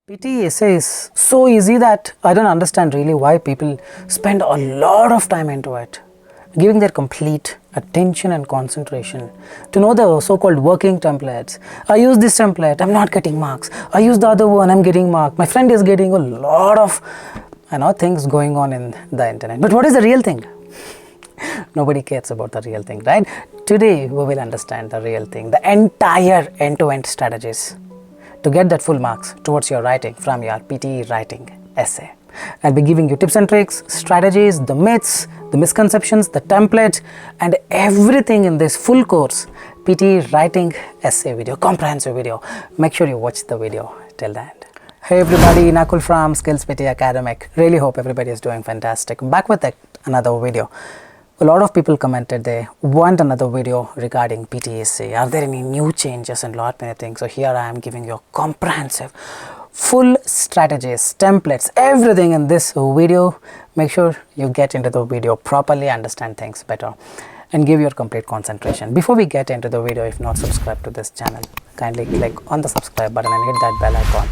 PTE essay is so easy that I don't understand really why people spend a lot of time into it, giving their complete attention and concentration to know the so-called working templates. I use this template, I'm not getting marks. I use the other one, I'm getting marks. My friend is getting a lot of things going on in the internet. But what is the real thing? Nobody cares about the real thing, right? Today we will understand the real thing, the entire end-to-end strategies to get that full marks towards your writing from your PTE writing essay. I'll be giving you tips and tricks, strategies, the myths, the misconceptions, the template, and everything in this full course PTE writing essay video, comprehensive video. Make sure you watch the video till the end. Hey everybody, Nakul from Skills PTE Academic. Really hope everybody is doing fantastic. I'm back with another video. A lot of people commented they want another video regarding PTE essay. Are there any new changes and lot many things? So here I am giving you a comprehensive, full strategies, templates, everything in this video. Make sure you get into the video properly, understand things better, and give your complete concentration. Before we get into the video, if not subscribed to this channel, kindly click on the subscribe button and hit that bell icon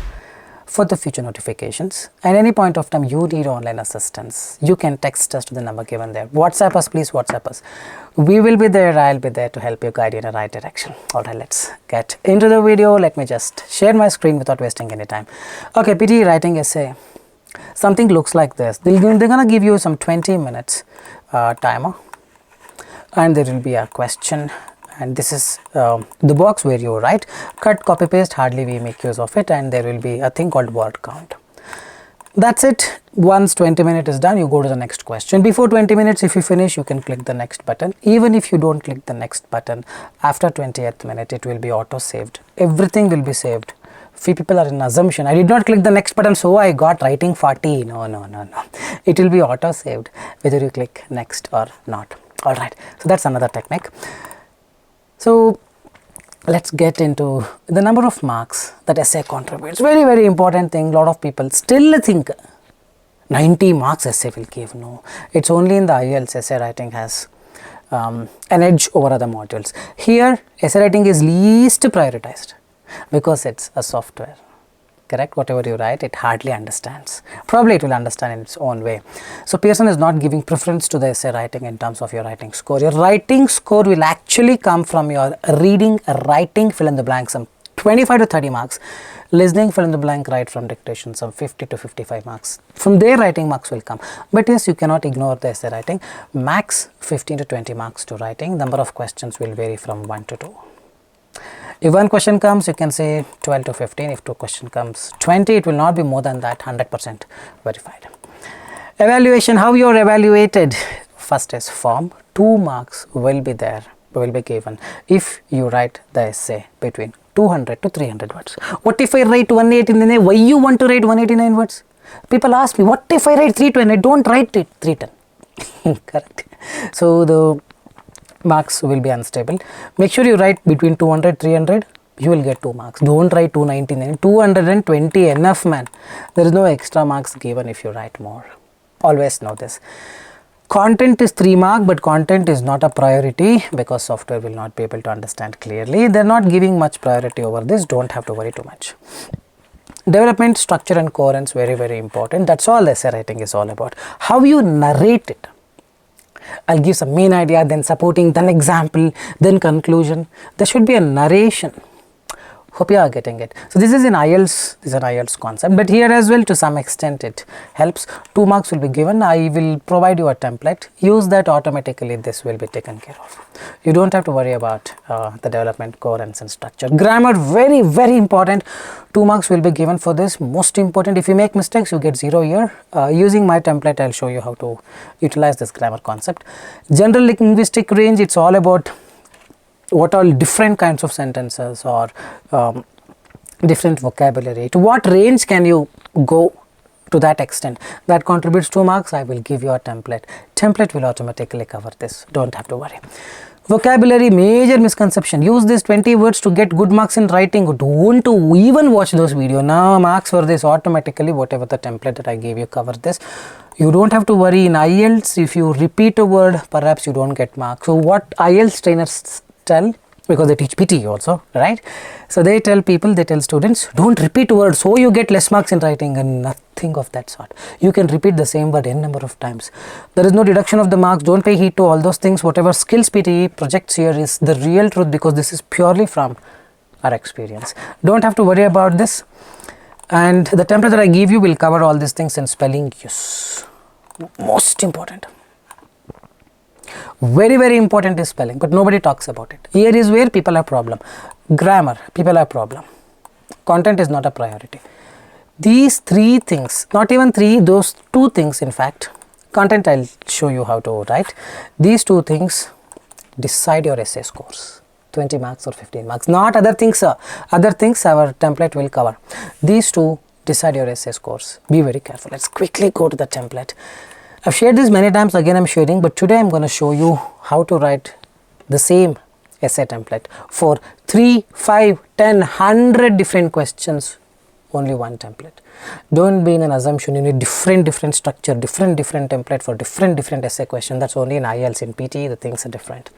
for the future notifications. At any point of time you need online assistance, you can text us to the number given there. WhatsApp us, please WhatsApp us. We will be there, I'll be there to help you guide you in the right direction. Alright, let's get into the video. Let me just share my screen without wasting any time. Okay, PTE writing essay. Something looks like this. They're gonna give you some 20 minutes timer, and there will be a question. And this is the box where you write, cut, copy, paste, hardly we make use of it, and there will be a thing called word count. That's it. Once 20 minutes is done, you go to the next question. Before 20 minutes, if you finish, you can click the next button. Even if you don't click the next button, after 20th minute, it will be auto-saved. Everything will be saved. Few people are in assumption, I did not click the next button, so I got writing 40. No. It will be auto-saved, whether you click next or not. Alright, so that's another technique. So let's get into the number of marks that essay contributes. Very important thing. A lot of people still think 90 marks essay will give. No, it's only in the IELTS essay writing has an edge over other modules. Here essay writing is least prioritized because it's a software. Correct? Whatever you write, it hardly understands. Probably it will understand in its own way. So Pearson is not giving preference to the essay writing in terms of your writing score. Your writing score will actually come from your reading, writing, fill in the blank, some 25 to 30 marks. Listening, fill in the blank, write from dictation, some 50 to 55 marks. From there, writing marks will come. But yes, you cannot ignore the essay writing. Max 15 to 20 marks to writing. Number of questions will vary from 1 to 2. If one question comes, you can say 12 to 15. If two question comes, 20. It will not be more than that, 100% verified. Evaluation, how you are evaluated. First is form. 2 marks will be there, will be given if you write the essay between 200 to 300 words. What if I write 189? Why you want to write 189 words? People ask me, what if I write 310? I don't write it 310. Correct. So the marks will be unstable. Make sure you write between 200 300, you will get 2 marks. Don't write 299. 220 enough, man. There is no extra marks given if you write more. Always know this. Content is 3 marks, but content is not a priority because software will not be able to understand clearly. They're not giving much priority over this. Don't have to worry too much. Development, structure and coherence, very important. That's all essay writing is all about. How you narrate it. I'll give some main idea, then supporting, then example, then conclusion. There should be a narration. Hope you are getting it. So this is an IELTS concept, but here as well to some extent it helps. 2 marks will be given. I will provide you a template. Use that automatically. This will be taken care of. You don't have to worry about the development, coherence and structure. Grammar, very important. 2 marks will be given for this. Most important, if you make mistakes, you get 0 here. Using my template, I'll show you how to utilize this grammar concept. General linguistic range, it's all about what all different kinds of sentences or different vocabulary. To what range can you go to that extent? That contributes 2 marks. I will give you a template. Template will automatically cover this. Don't have to worry. Vocabulary, major misconception. Use these 20 words to get good marks in writing. Don't even watch those videos. Now marks for this automatically. Whatever the template that I gave you cover this. You don't have to worry. In IELTS, if you repeat a word, perhaps you don't get marks. So what IELTS trainers tell, because they teach PTE also, right? So they tell people, they tell students, don't repeat words so you get less marks in writing, and nothing of that sort. You can repeat the same word n number of times. There is no deduction of the marks. Don't pay heed to all those things. Whatever skills PTE projects here is the real truth, because this is purely from our experience. Don't have to worry about this. And the template that I give you will cover all these things. And spelling, yes, most important. Very, very important is spelling, but nobody talks about it. Here is where people have problem. Grammar, people have problem. Content is not a priority. These three things, not even three, those two things in fact. Content, I'll show you how to write. These two things decide your essay scores. 20 marks or 15 marks. Not other things, sir. Other things our template will cover. These two decide your essay scores. Be very careful. Let's quickly go to the template. I've shared this many times, again I'm sharing, but today I'm going to show you how to write the same essay template for 3, 5, 10, 100 different questions, only one template. Don't be in an assumption you need different structure, different template for different essay question. That's only in IELTS. In PTE the things are different.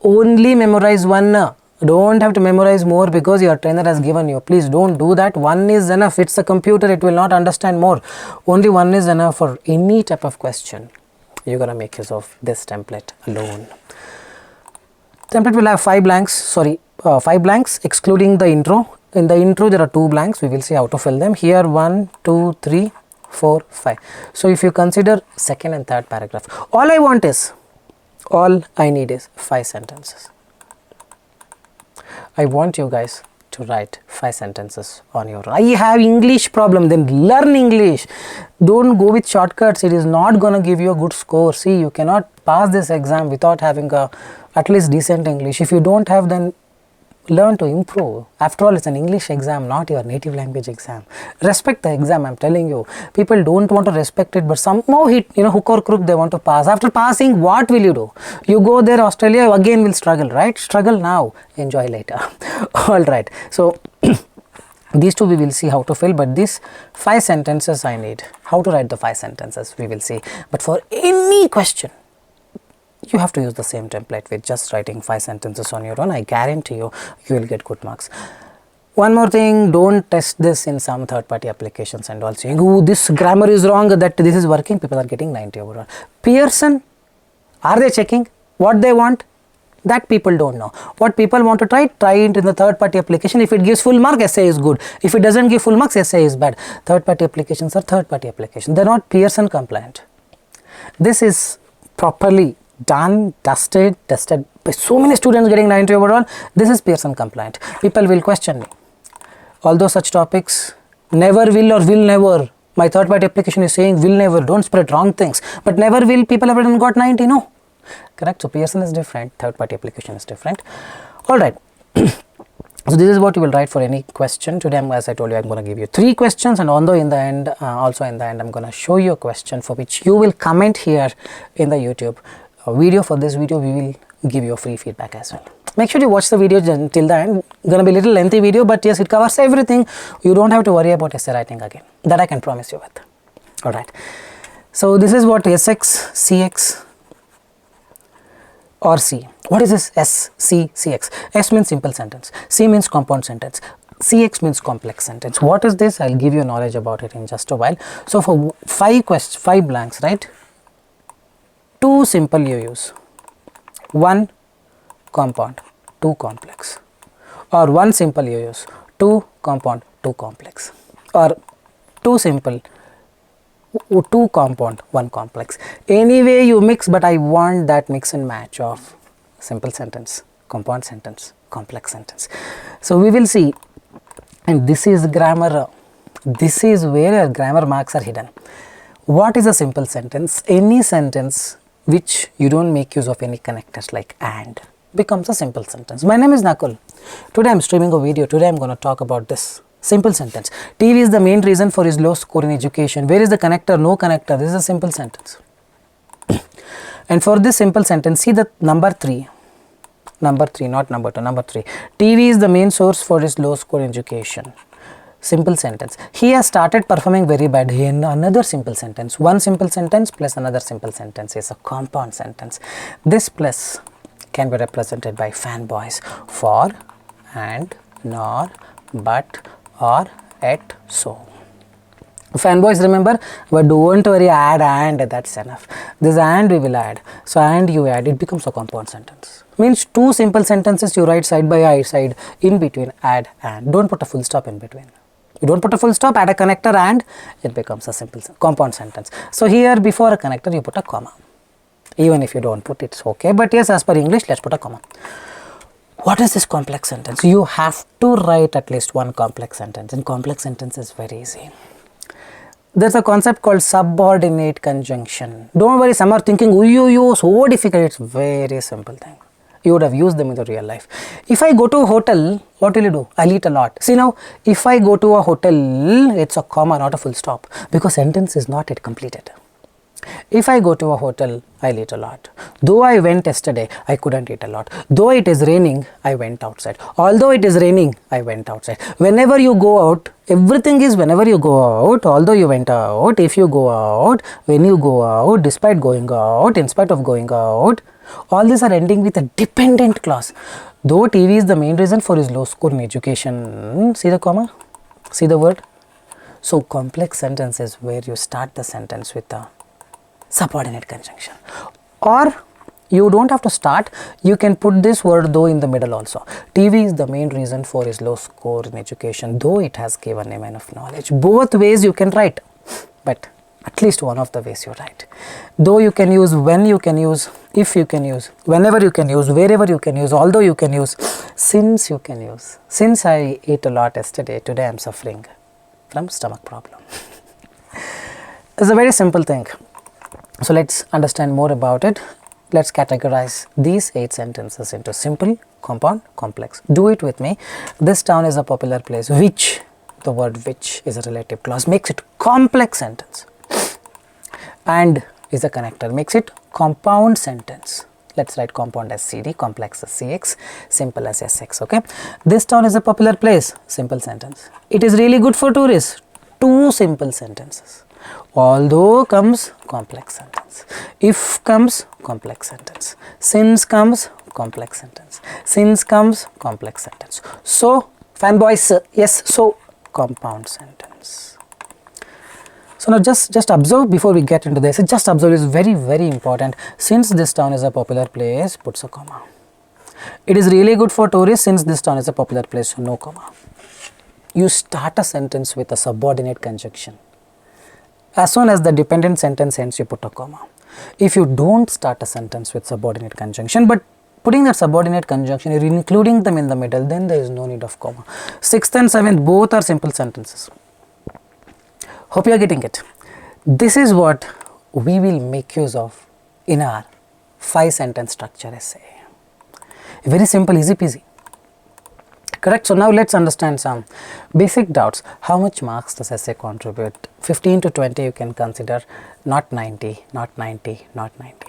Only memorize one. Don't have to memorize more because your trainer has given you. Please don't do that. One is enough. It's a computer, it will not understand more. Only one is enough for any type of question. You're gonna make use of this template alone. Template will have 5 blanks, 5 blanks excluding the intro. In the intro there are 2 blanks. We will see how to fill them. Here 1, 2, 3, 4, 5. So if you consider second and third paragraph, all I need is 5 sentences. I want you guys to write 5 sentences on your own. I have English problem, then learn English. Don't go with shortcuts. It is not going to give you a good score. See, you cannot pass this exam without having at least decent English. If you don't have, then learn to improve. After all, it's an English exam, not your native language exam. Respect the exam, I'm telling you. People don't want to respect it, but somehow hook or crook, they want to pass. After passing, what will you do? You go there, Australia again will struggle, right? Struggle now, enjoy later. All right. So these two we will see how to fill, but these 5 sentences I need. How to write the 5 sentences we will see. But for any question, you have to use the same template with just writing 5 sentences on your own. I guarantee you, you will get good marks. One more thing, don't test this in some third-party applications and all saying, oh, this grammar is wrong, that this is working. People are getting 90 overall. Pearson, are they checking what they want? That people don't know. What people want to try it in the third-party application. If it gives full mark, essay is good. If it doesn't give full marks, essay is bad. Third-party applications are third-party applications. They're not Pearson compliant. This is properly done, tested by so many students getting 90 overall. This is Pearson compliant. People will question me. Although such topics never will or will never. My third party application is saying will never. Don't spread wrong things. But never will, people have written got 90. No. Correct. So Pearson is different. Third party application is different. Alright. So this is what you will write for any question. Today, as I told you, I'm going to give you 3 questions, and also in the end, I'm going to show you a question for which you will comment here in the YouTube video. For this video, we will give you a free feedback as well. Make sure you watch the video till the end. Gonna be a little lengthy video, but yes, it covers everything. You don't have to worry about essay writing again. That I can promise you with. Alright. So this is what SX, CX or C. What is this S, C, CX? S means simple sentence. C means compound sentence. CX means complex sentence. What is this? I'll give you knowledge about it in just a while. So for 5 blanks, right? 2 simple you use, 1 compound, 2 complex, or 1 simple you use, 2 compound, 2 complex, or 2 simple, 2 compound, 1 complex. Anyway you mix, but I want that mix and match of simple sentence, compound sentence, complex sentence. So we will see, and this is grammar, this is where grammar marks are hidden. What is a simple sentence? Any sentence which you don't make use of any connectors like and becomes a simple sentence. My name is Nakul. Today I am streaming a video. Today I am going to talk about this simple sentence. TV is the main reason for his low score in education. Where is the connector? No connector. This is a simple sentence. And for this simple sentence, see the number 3, not number 2, number 3. TV is the main source for his low score in education. Simple sentence. He has started performing very bad. In another simple sentence. One simple sentence plus another simple sentence is a compound sentence. This plus can be represented by fanboys: for, and, nor, but, or, yet, so. Fanboys, remember, but don't worry, add and, that's enough. This and we will add. So and you add, it becomes a compound sentence. Means two simple sentences you write side by side, in between add and. Don't put a full stop in between. You don't put a full stop, add a connector and it becomes a simple compound sentence. So here before a connector you put a comma. Even if you don't put, it's okay, but yes, as per English, let's put a comma. What is this complex sentence? You have to write at least one complex sentence, and complex sentence is very easy. There's a concept called subordinate conjunction. Don't worry, some are thinking, oh, so difficult. It's very simple thing. You would have used them in the real life. If I go to a hotel, what will you do? I'll eat a lot. See now, if I go to a hotel, it's a comma, not a full stop, because sentence is not yet completed. If I go to a hotel, I'll eat a lot. Though I went yesterday, I couldn't eat a lot. Though it is raining, I went outside. Although it is raining, I went outside. Whenever you go out, everything is whenever you go out, although you went out, if you go out, when you go out, despite going out, in spite of going out, all these are ending with a dependent clause. Though TV is the main reason for his low score in education, see the comma, see the word. So complex sentence is where you start the sentence with a subordinate conjunction, or you don't have to start, you can put this word though in the middle also. TV is the main reason for his low score in education, though it has given him enough knowledge. Both ways you can write, but at least one of the ways you write. Though you can use, when you can use, if you can use, whenever you can use, wherever you can use, although you can use, since you can use. Since I ate a lot yesterday, today I am suffering from stomach problem. It's a very simple thing. So let's understand more about it. Let's categorize these 8 sentences into simple, compound, complex. Do it with me. This town is a popular place. Which, the word which is a relative clause, makes it complex sentence. And is a connector, makes it compound sentence. Let's write compound as CD, complex as CX, simple as SX, okay. This town is a popular place, simple sentence. It is really good for tourists, 2 simple sentences. Although comes complex sentence, if comes complex sentence, since comes complex sentence, since comes complex sentence. So fanboys, yes, so compound sentence. So now just observe before we get into this, just observe, is very important. Since this town is a popular place, puts a comma. It is really good for tourists, since this town is a popular place, so no comma. You start a sentence with a subordinate conjunction. As soon as the dependent sentence ends, you put a comma. If you don't start a sentence with subordinate conjunction, but putting that subordinate conjunction, you're including them in the middle, then there is no need of comma. 6th and 7th, both are simple sentences. Hope you are getting it. This is what we will make use of in our 5-sentence structure essay. Very simple, easy peasy. Correct. So now let's understand some basic doubts. How much marks does essay contribute? 15 to 20 you can consider, not 90, not 90, not 90.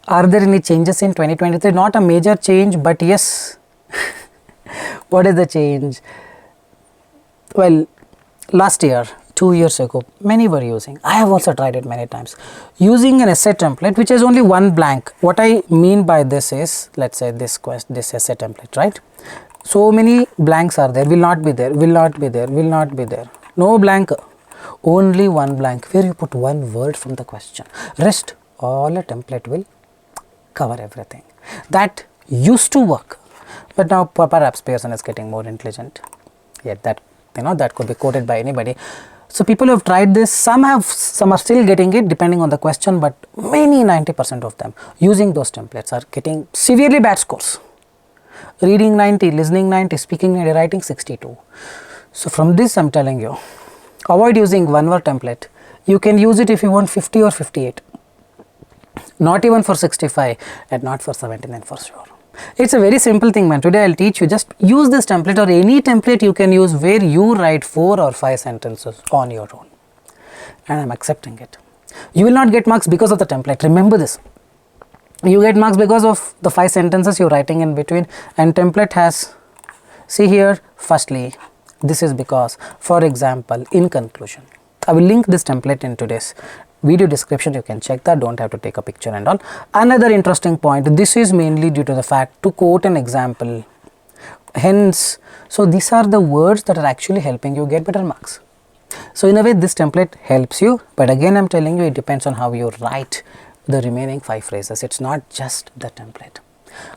Are there any changes in 2023? Not a major change, but yes. What is the change? Well, last year, 2 years ago, many were using, I have also tried it many times, using an essay template which has only one blank. What I mean by this is, let's say this essay template, right? So many blanks are there, will not be there, will not be there, will not be there. No blank, only one blank where you put one word from the question. Rest, all a template will cover everything. That used to work, but now perhaps Pearson is getting more intelligent. Yet that, that could be quoted by anybody. So people who have tried this, some are still getting it depending on the question, but many 90% of them using those templates are getting severely bad scores. Reading 90, listening 90, speaking 90, writing 62. So from this I am telling you, avoid using one word template. You can use it if you want 50 or 58. Not even for 65 and not for 79 for sure. It's a very simple thing, man. Today I'll teach you, just use this template or any template you can use where you write 4 or 5 sentences on your own. And I'm accepting it. You will not get marks because of the template. Remember this. You get marks because of the 5 sentences you're writing in between, and template has, see here, firstly, this is because, for example, in conclusion, I will link this template in today's video description, you can check that, don't have to take a picture and all. Another interesting point, this is mainly due to the fact to quote an example, hence, so these are the words that are actually helping you get better marks. So in a way this template helps you, but again I am telling you, it depends on how you write the remaining 5 phrases. It's not just the template.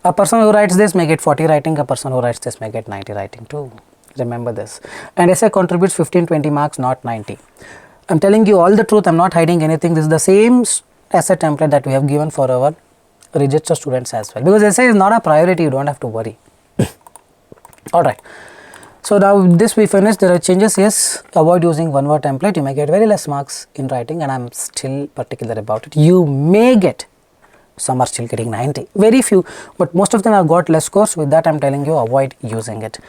A person who writes this may get 40 writing, a person who writes this may get 90 writing too. Remember this. And essay contributes 15-20 marks, not 90. I am telling you all the truth, I am not hiding anything. This is the same essay template that we have given for our register students as well, because essay is not a priority, you don't have to worry. Alright. So now this we finished. There are changes. Yes, avoid using one word template. You may get very less marks in writing, and I am still particular about it. You may get, some are still getting 90, very few, but most of them have got less scores. With that I am telling you, avoid using it.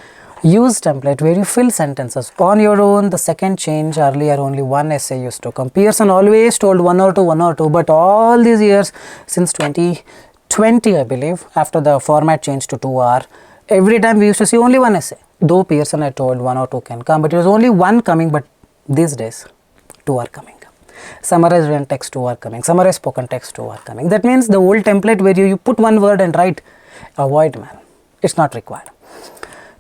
Use template where you fill sentences on your own. The second change, earlier only one essay used to come. Pearson always told 1 or 2, but all these years since 2020 I believe, after the format changed to 2R, every time we used to see only one essay. Though Pearson had told 1 or 2 can come, but it was only one coming, but these days 2 are coming. Summarized written text 2 are coming, summarized spoken text 2 are coming. That means the old template where you put one word and write, avoid, man, it's not required.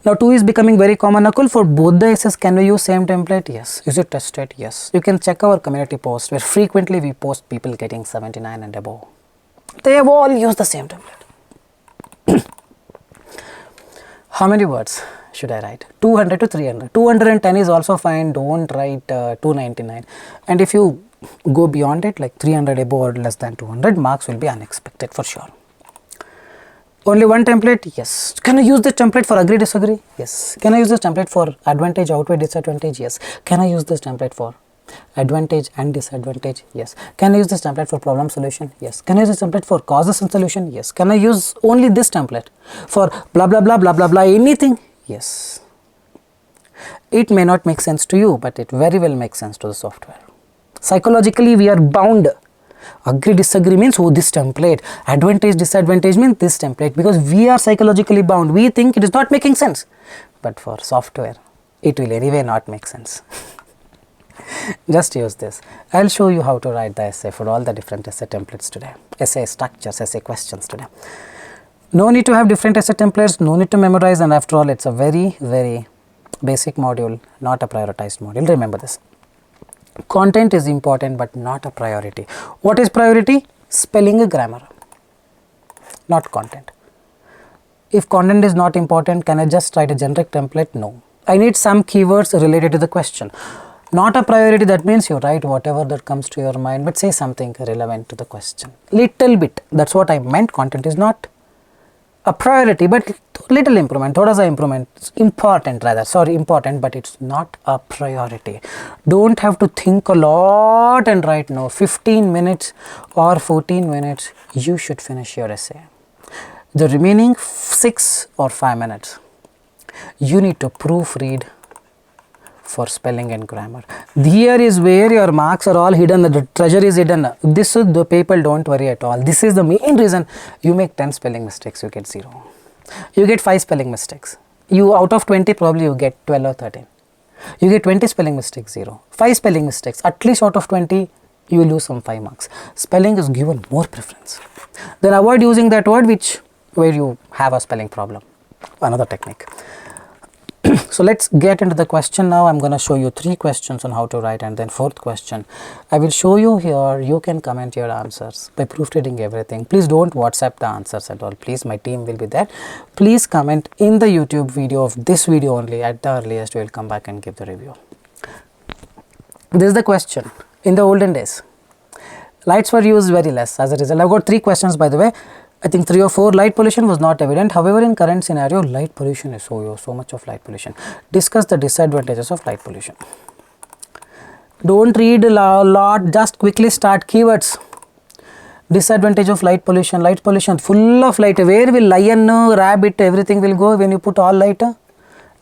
Now 2 is becoming very common. Nakul, for both the essays can we use same template? Yes. Is it tested? Yes. You can check our community post where frequently we post people getting 79 and above. They have all used the same template. How many words should I write? 200 to 300. 210 is also fine. Don't write 299. And if you go beyond it, like 300 above or less than 200, marks will be unexpected for sure. Only one template? Yes. Can I use this template for agree, disagree? Yes. Can I use this template for advantage, outweigh, disadvantage? Yes. Can I use this template for advantage and disadvantage? Yes. Can I use this template for problem solution? Yes. Can I use this template for causes and solution? Yes. Can I use only this template for blah blah blah blah blah blah anything? Yes. It may not make sense to you, but it very well makes sense to the software. Psychologically we are bound. Agree, disagree means, oh, this template. Advantage, disadvantage means this template, because we are psychologically bound. We think it is not making sense, but for software it will anyway not make sense. Just use this. I will show you how to write the essay for all the different essay templates today. Essay structures, essay questions today. No need to have different essay templates, no need to memorize, and after all it's a very basic module, not a prioritized module. Remember this. Content is important but not a priority. What is priority? Spelling and grammar, not content. If content is not important, can I just write a generic template? No. I need some keywords related to the question. Not a priority, that means you write whatever that comes to your mind, but say something relevant to the question. Little bit, that's what I meant. Content is not a priority, but little improvement. Thoda sa improvement, important rather, sorry, important, but it's not a priority. Don't have to think a lot and write. No, 15 minutes or 14 minutes, you should finish your essay. The remaining 6 or 5 minutes, you need to proofread for spelling and grammar. Here is where your marks are all hidden, the treasure is hidden. This is the people, don't worry at all. This is the main reason. You make 10 spelling mistakes, you get 0. You get 5 spelling mistakes. You out of 20 probably you get 12 or 13. You get 20 spelling mistakes, 0. 5 spelling mistakes, at least out of 20 you will lose some 5 marks. Spelling is given more preference. Then avoid using that word where you have a spelling problem. Another technique. So let's get into the question now. I'm going to show you 3 questions on how to write, and then 4th question. I will show you here. You can comment your answers by proofreading everything. Please don't WhatsApp the answers at all. Please, my team will be there. Please comment in the YouTube video of this video only. At the earliest, we will come back and give the review. This is the question. In the olden days, lights were used very less. As a result, I've got 3 questions by the way. I think 3 or 4. Light pollution was not evident. However, in current scenario, light pollution is so much of light pollution. Discuss the disadvantages of light pollution. Don't read a lot, just quickly start keywords. Disadvantage of light pollution, full of light. Where will lion, rabbit, everything will go when you put all light?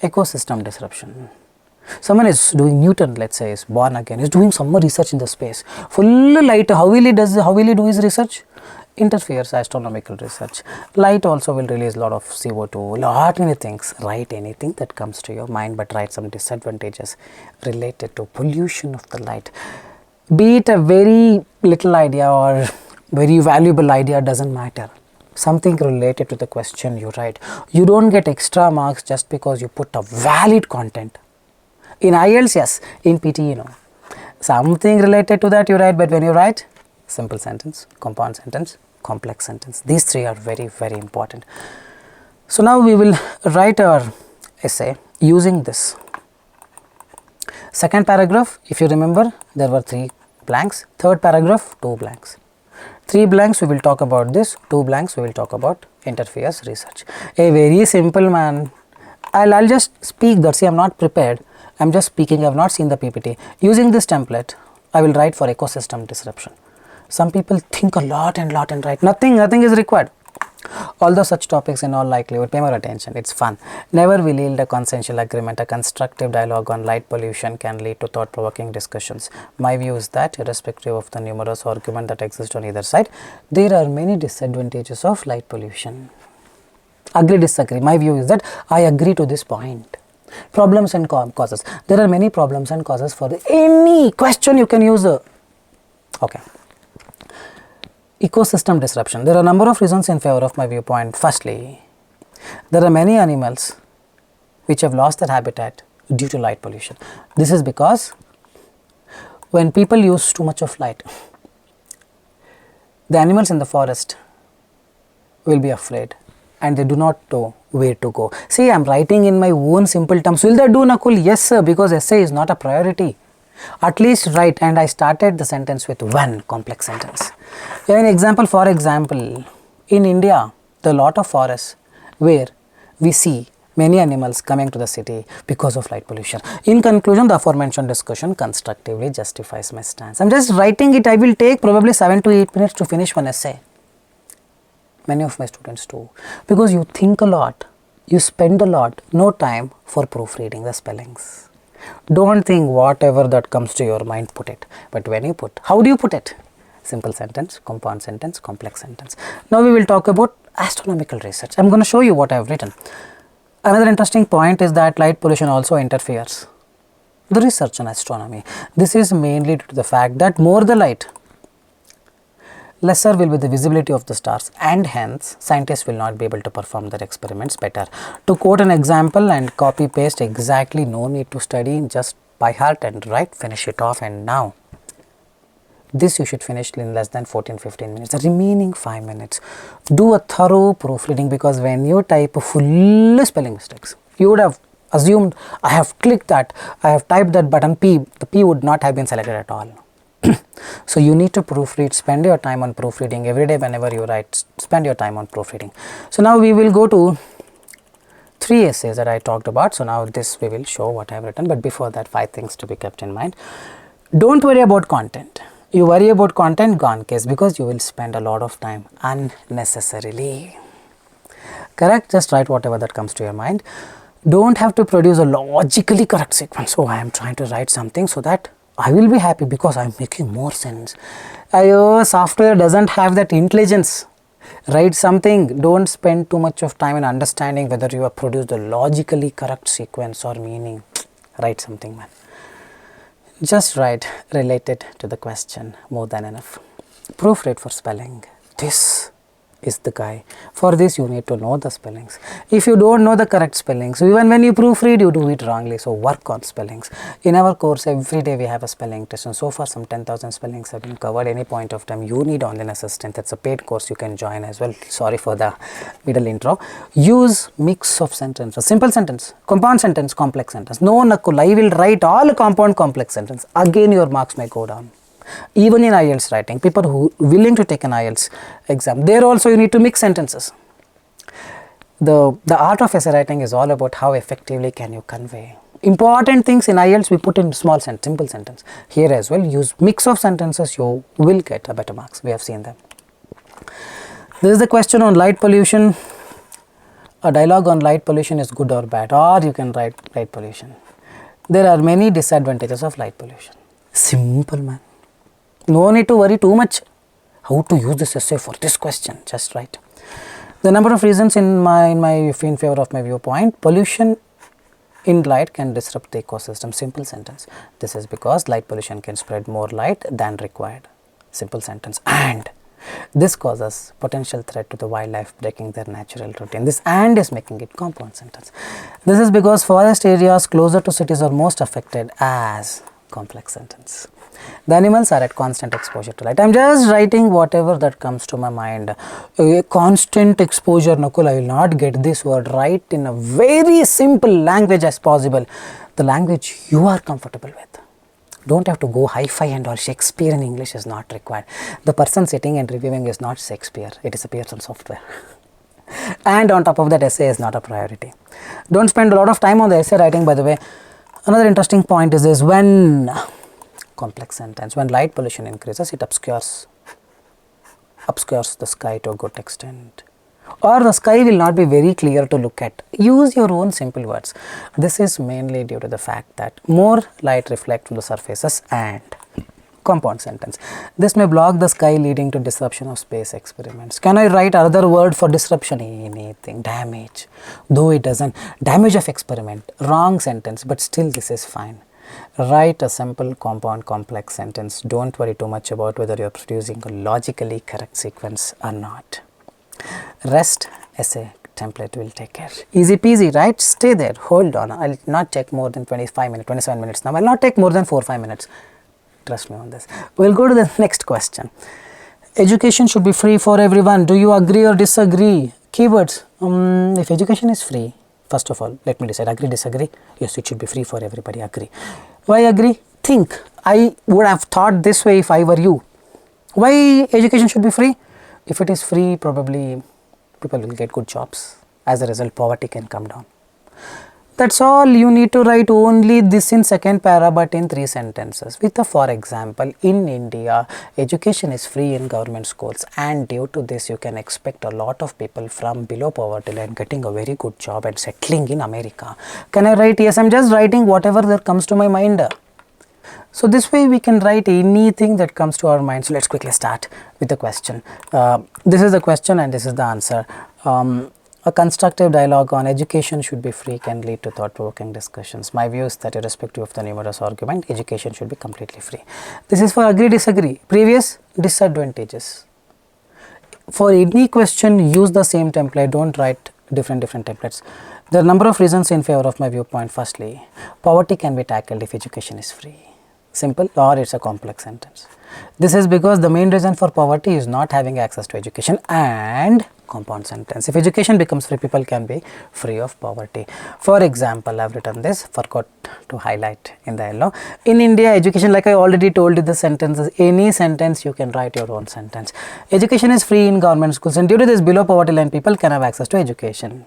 Ecosystem disruption. Someone is doing Newton, let's say, is born again, is doing some more research in the space. Full light, how will he do his research? Interferes astronomical research. Light also will release a lot of CO2, lot many things. Write anything that comes to your mind, but write some disadvantages related to pollution of the light. Be it a very little idea or very valuable idea, doesn't matter. Something related to the question you write. You don't get extra marks just because you put a valid content. In IELTS, yes. In PTE, no. Something related to that you write, but when you write simple sentence, compound sentence, complex sentence, these three are very, very important. So now we will write our essay using this. Second paragraph, if you remember, there were 3 blanks. Third paragraph, 2 blanks. 3 blanks we will talk about this, 2 blanks we will talk about interferes research. A very simple, man. I'll just speak that. See, I'm not prepared. I'm just speaking. I've not seen the PPT. Using this template, I will write for ecosystem disruption. Some people think a lot and write. Nothing is required. Although such topics in all likelihood pay more attention, it's fun. Never will yield a consensual agreement. A constructive dialogue on light pollution can lead to thought-provoking discussions. My view is that, irrespective of the numerous arguments that exist on either side, there are many disadvantages of light pollution. Agree, disagree. My view is that I agree to this point. Problems and causes. There are many problems and causes for any question you can use. Okay. Ecosystem disruption. There are a number of reasons in favor of my viewpoint. Firstly, there are many animals which have lost their habitat due to light pollution. This is because when people use too much of light, the animals in the forest will be afraid and they do not know where to go. See, I am writing in my own simple terms. Will they do, Nakul? Yes, sir, because essay is not a priority. At least write, and I started the sentence with one complex sentence. An example, for example, in India, there are a lot of forests where we see many animals coming to the city because of light pollution. In conclusion, the aforementioned discussion constructively justifies my stance. I am just writing it. I will take probably 7 to 8 minutes to finish one essay. Many of my students do, because you think a lot, you spend a lot, no time for proofreading the spellings. Don't think whatever that comes to your mind, put it. But when you put, how do you put it? Simple sentence, compound sentence, complex sentence. Now we will talk about astronomical research. I am going to show you what I have written. Another interesting point is that light pollution also interferes the research on astronomy. This is mainly due to the fact that more the light, lesser will be the visibility of the stars, and hence scientists will not be able to perform their experiments better. To quote an example and copy paste exactly, no need to study, just by heart and write, finish it off. And now this you should finish in less than 14-15 minutes. The remaining 5 minutes, do a thorough proofreading, because when you type full spelling mistakes, you would have assumed I have clicked that, I have typed that button P, the P would not have been selected at all. So you need to proofread, spend your time on proofreading every day. Whenever you write, spend your time on proofreading. So now we will go to 3 essays that I talked about. So now this we will show what I have written, but before that 5 things to be kept in mind. Don't worry about content. You worry about content, gone case, because you will spend a lot of time unnecessarily. Correct? Just write whatever that comes to your mind. Don't have to produce a logically correct sequence. So I am trying to write something so that I will be happy because I am making more sense. Software doesn't have that intelligence. Write something. Don't spend too much of time in understanding whether you have produced a logically correct sequence or meaning. Write something, man. Just write related to the question, more than enough. Proofread for spelling. This is the guy. For this you need to know the spellings. If you don't know the correct spellings, even when you proofread, you do it wrongly. So work on spellings. In our course, every day we have a spelling test, and so far some 10,000 spellings have been covered. Any point of time you need online assistant, it's a paid course, you can join as well. Sorry for the middle intro. Use mix of sentences. Simple sentence, compound sentence, complex sentence. No, Nakul, I will write all compound complex sentence. Again your marks may go down. Even in IELTS writing, people who are willing to take an IELTS exam, there also you need to mix sentences. The art of essay writing is all about how effectively can you convey. Important things in IELTS we put in small sentence, simple sentence. Here as well, use mix of sentences, you will get a better marks. We have seen them. This is the question on light pollution. A dialogue on light pollution is good or bad, or you can write light pollution. There are many disadvantages of light pollution. Simple, man. No need to worry too much how to use this essay for this question. Just write. The number of reasons in favor of my viewpoint. Pollution in light can disrupt the ecosystem. Simple sentence. This is because light pollution can spread more light than required. Simple sentence. And this causes potential threat to the wildlife, breaking their natural routine. This and is making it compound sentence. This is because forest areas closer to cities are most affected. As complex sentence. The animals are at constant exposure to light. I am just writing whatever that comes to my mind. A constant exposure, Nakul, I will not get this word right in a very simple language as possible. The language you are comfortable with. Don't have to go hi-fi and all. Shakespeare in English is not required. The person sitting and reviewing is not Shakespeare. It is a Pearson software. And on top of that, essay is not a priority. Don't spend a lot of time on the essay writing, by the way. Another interesting point is this: when complex sentence, when light pollution increases, it obscures the sky to a good extent, or the sky will not be very clear to look at. Use your own simple words. This is mainly due to the fact that more light reflects from the surfaces. And compound sentence, this may block the sky, leading to disruption of space experiments. Can I write another word for disruption? Anything. Damage, though it doesn't. Damage of experiment. Wrong sentence, but still this is fine. Write a simple compound complex sentence. Don't worry too much about whether you are producing a logically correct sequence or not. Rest essay template will take care. Easy peasy, right? Stay there, hold on. I'll not take more than 25 minutes, 27 minutes now. I'll not take more than 4-5 minutes. Trust me on this. We'll go to the next question. Education should be free for everyone. Do you agree or disagree? Keywords. If education is free, first of all, let me decide. Agree, disagree? Yes, it should be free for everybody. Agree. Why agree? Think. I would have thought this way if I were you. Why education should be free? If it is free, probably people will get good jobs. As a result, poverty can come down. That's all. You need to write only this in second para, but in 3 sentences. With a for example, in India, education is free in government schools, and due to this, you can expect a lot of people from below poverty line getting a very good job and settling in America. Can I write? Yes, I'm just writing whatever that comes to my mind. So this way we can write anything that comes to our mind. So let's quickly start with the question. This is the question and this is the answer. A constructive dialogue on education should be free can lead to thought-provoking discussions. My view is that irrespective of the numerous argument, education should be completely free. This is for agree, disagree. Previous, disadvantages. For any question, use the same template. Don't write different templates. There are a number of reasons in favor of my viewpoint. Firstly, poverty can be tackled if education is free. Simple, or it's a complex sentence. This is because the main reason for poverty is not having access to education. And compound sentence, if education becomes free, people can be free of poverty. For example, I have written this, forgot to highlight in the yellow. In India, education, like I already told you the sentences, any sentence you can write your own sentence. Education is free in government schools, and due to this, below poverty line people can have access to education.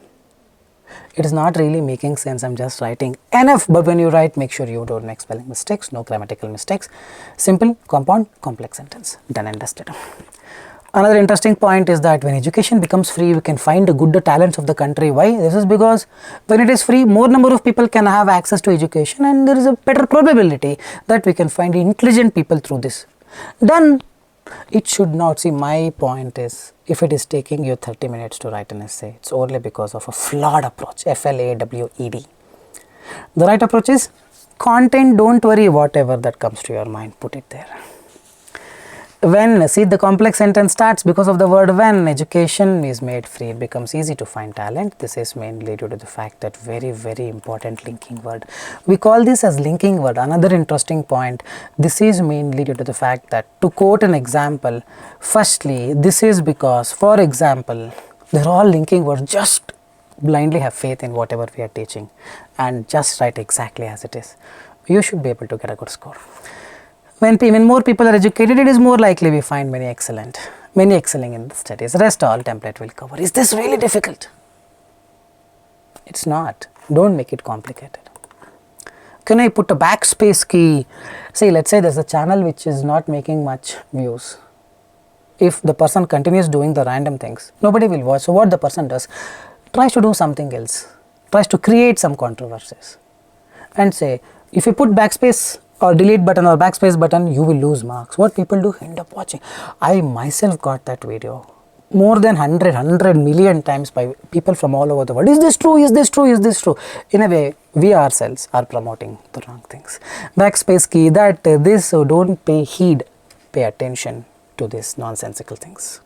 It is not really making sense. I'm just writing enough, but when you write, make sure you don't make spelling mistakes, no grammatical mistakes. Simple, compound, complex sentence. Done and dusted. Another interesting point is that when education becomes free, we can find the good talents of the country. Why? This is because when it is free, more number of people can have access to education, and there is a better probability that we can find intelligent people through this. Done. It should not. See, my point is, if it is taking you 30 minutes to write an essay, it's only because of a flawed approach. FLAWED. The right approach is content. Don't worry, whatever that comes to your mind, put it there. When, see, the complex sentence starts because of the word when. Education is made free, it becomes easy to find talent. This is mainly due to the fact that very important linking word. We call this as linking word. Another interesting point, this is mainly due to the fact that, to quote an example, firstly, this is because, for example, they're all linking words. Just blindly have faith in whatever we are teaching and just write exactly as it is. You should be able to get a good score. When more people are educated, it is more likely we find many excelling in the studies. Rest all template will cover. Is this really difficult? It's not. Don't make it complicated. Can I put a backspace key? See, let's say there's a channel which is not making much views. If the person continues doing the random things, nobody will watch. So what the person does, tries to do something else, tries to create some controversies, and say, if you put backspace or delete button or backspace button, you will lose marks. What people do, end up watching. I myself got that video. more than 100 million times by people from all over the world. Is this true? Is this true? Is this true? In a way, we ourselves are promoting the wrong things. Backspace key, that this, so don't pay heed, pay attention to these nonsensical things.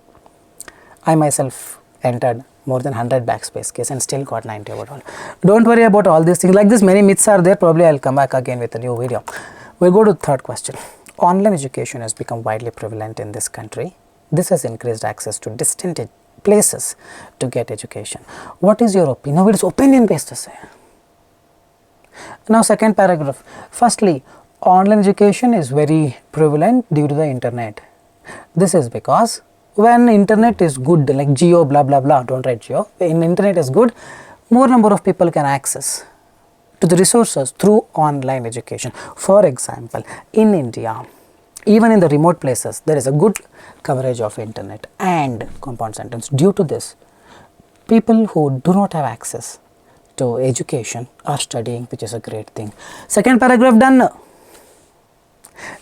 I myself entered more than 100 backspace keys and still got 90 overall. Don't worry about all these things. Like this, many myths are there. Probably I'll come back again with a new video. We'll go to the third question. Online education has become widely prevalent in this country. This has increased access to distant places to get education. What is your opinion? Now it is opinion based essay. Now second paragraph. Firstly, online education is very prevalent due to the internet. This is because when internet is good, like geo blah blah blah, don't write geo, when internet is good, more number of people can access to the resources through online education. For example, in India, even in the remote places, there is a good coverage of internet and compound sentence. Due to this, people who do not have access to education are studying, which is a great thing. Second paragraph done.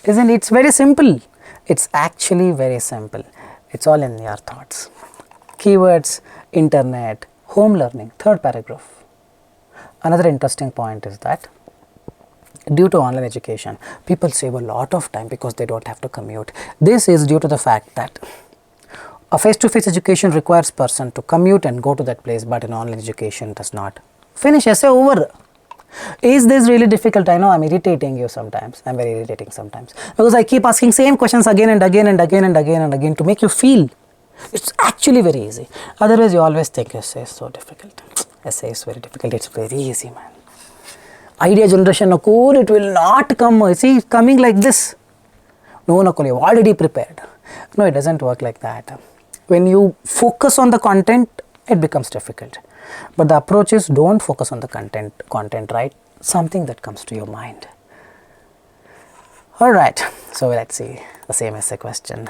Isn't it? It's very simple. It's actually very simple. It's all in your thoughts. Keywords, internet, home learning. Third paragraph. Another interesting point is that due to online education, people save a lot of time because they don't have to commute. This is due to the fact that a face-to-face education requires person to commute and go to that place, but an online education does not. Finish, essay over. Is this really difficult? I know I'm irritating you sometimes. I'm very irritating sometimes because I keep asking same questions again and again and again and again and again to make you feel it's actually very easy. Otherwise, you always think essay is so difficult. Essay is very difficult. It's very easy, man. Idea generation, Nakul, it will not come. See, it's coming like this. No, Nakul, you've already prepared. No, it doesn't work like that. When you focus on the content, it becomes difficult. But the approach is don't focus on the content, right? Something that comes to your mind. Alright, so let's see the same essay question.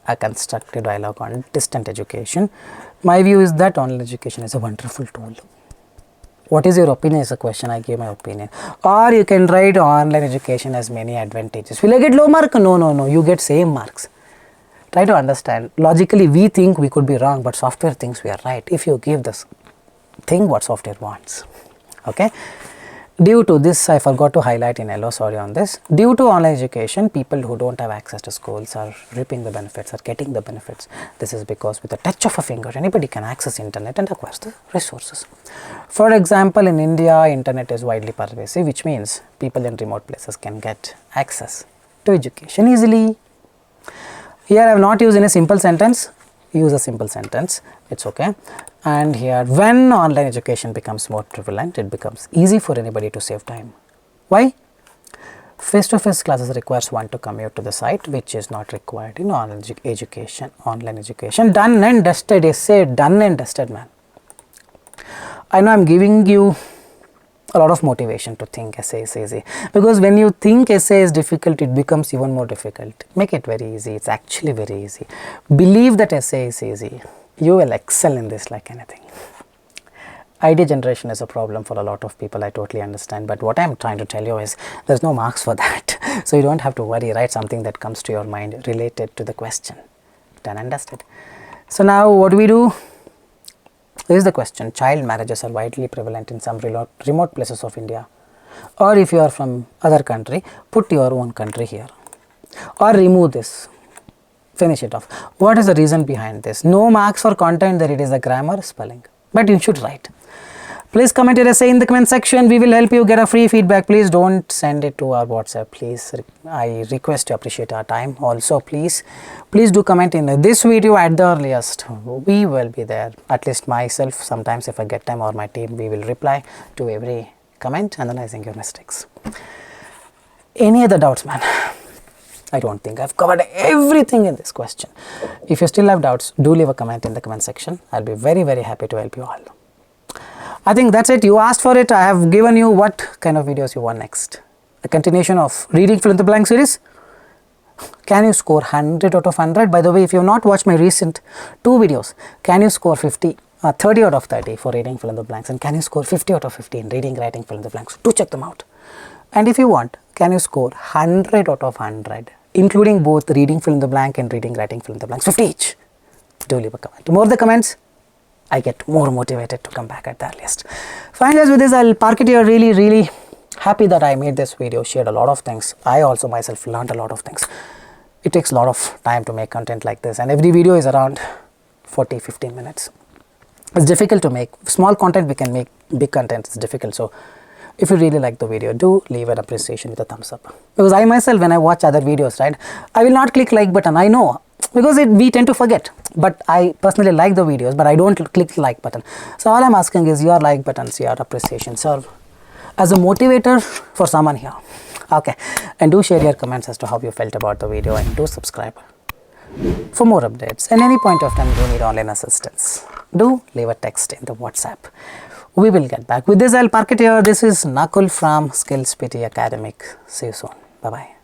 A constructive dialogue on distant education. My view is that online education is a wonderful tool. What is your opinion is a question, I gave my opinion. Or you can write online education has many advantages. Will I get low mark? No, you get same marks. Try to understand. Logically, we think we could be wrong, but software thinks we are right. If you give this thing what software wants. Okay. Due to this, I forgot to highlight in yellow, sorry on this. Due to online education, people who don't have access to schools are reaping the benefits, are getting the benefits. This is because with a touch of a finger, anybody can access internet and acquire the resources. For example, in India, internet is widely pervasive, which means people in remote places can get access to education easily. Here I have not used in a simple sentence, use a simple sentence, it's okay. And here, when online education becomes more prevalent, it becomes easy for anybody to save time. Why? Face-to-face classes requires one to commute to the site, which is not required in online education. Online education, done and dusted, essay, done and dusted, man. I know I'm giving you a lot of motivation to think essay is easy, because when you think essay is difficult, it becomes even more difficult. Make it very easy. It's actually very easy. Believe that essay is easy. You will excel in this like anything. Idea generation is a problem for a lot of people, I totally understand, but what I'm trying to tell you is there's no marks for that. So you don't have to worry, write something that comes to your mind related to the question. Done and dusted. So now what do we do? This is the question. Child marriages are widely prevalent in some remote places of India. Or if you are from other country, put your own country here. Or remove this. Finish it off. What is the reason behind this? No marks for content, there it is the grammar, spelling. But you should write. Please comment your essay in the comment section. We will help you get a free feedback. Please don't send it to our WhatsApp. Please, I request to appreciate our time. Also, please do comment in this video at the earliest. We will be there. At least myself, sometimes if I get time, or my team, we will reply to every comment, analyzing your mistakes. Any other doubts, man? I don't think I've covered everything in this question. If you still have doubts, do leave a comment in the comment section. I'll be very, very happy to help you all. I think that's it. You asked for it. I have given you what kind of videos you want next. A continuation of reading fill in the blank series. Can you score 100 out of 100? By the way, if you have not watched my recent 2 videos, can you score 30 out of 30 for reading fill in the blanks, and can you score 50 out of 50 in reading writing fill in the blanks? Do check them out. And if you want, can you score 100 out of 100, including both reading fill in the blank and reading writing fill in the blanks, 50 each? do leave a comment. The more the comments, I get more motivated to come back at the earliest. Fine guys, with this I'll park it here. Really happy that I made this video, shared a lot of things. I also myself learned a lot of things. It takes a lot of time to make content like this, and every video is around 40-15 minutes. It's difficult to make small content. We can make big content. It's difficult. So if you really like the video, do leave an appreciation with a thumbs up, because I myself, when I watch other videos, right, I will not click like button. I know, because we tend to forget, but I personally like the videos, but I don't click like button. So all I'm asking is your like buttons, your appreciation serve as a motivator for someone here. Okay, and do share your comments as to how you felt about the video, and do subscribe for more updates. At any point of time you need online assistance, do leave a text in the WhatsApp. We will get back. With this I'll park it here. This is Nakul from Skills PT Academic. See you soon. Bye bye.